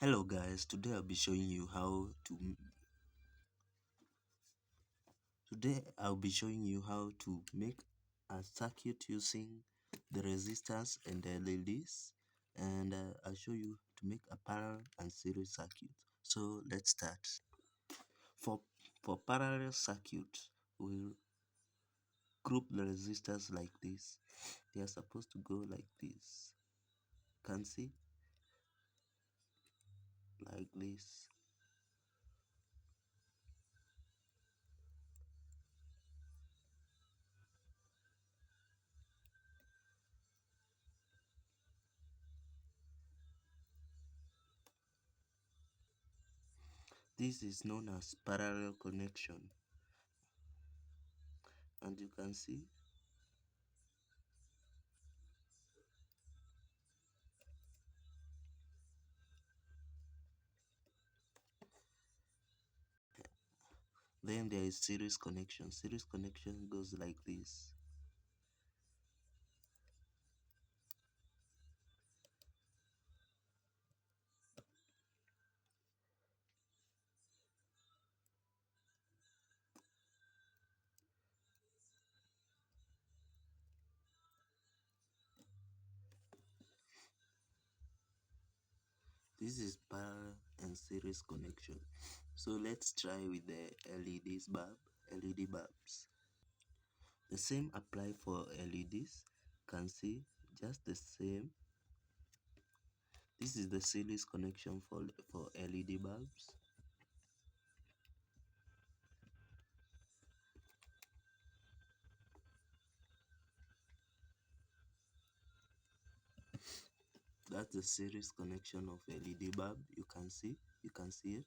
Hello guys, I'll be showing you how to make a circuit using the resistors and the LEDs, and I'll show you to make a parallel and series circuit. So let's start. For for parallel circuit, we'll group the resistors like this. They are supposed to go like this. Can see like this. This is known as parallel connection, and you can see then there is series connection. Series connection goes like this. This is parallel and series connection. So let's try with the LED bulbs. The same apply for LEDs. Can see just the same. This is the series connection for LED bulbs. That's the series connection of LED bulb. You can see it.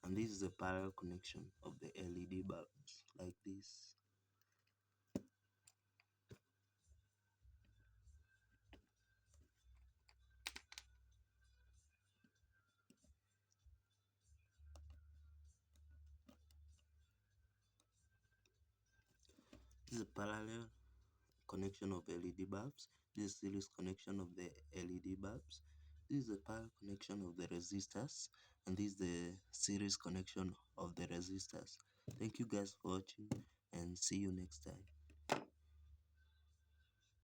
And this is the parallel connection of the LED bulbs like this. This is a parallel connection of LED bulbs. This is series connection of the LED bulbs. This is the parallel connection of the resistors, and this is the series connection of the resistors. Thank you guys for watching, and see you next time.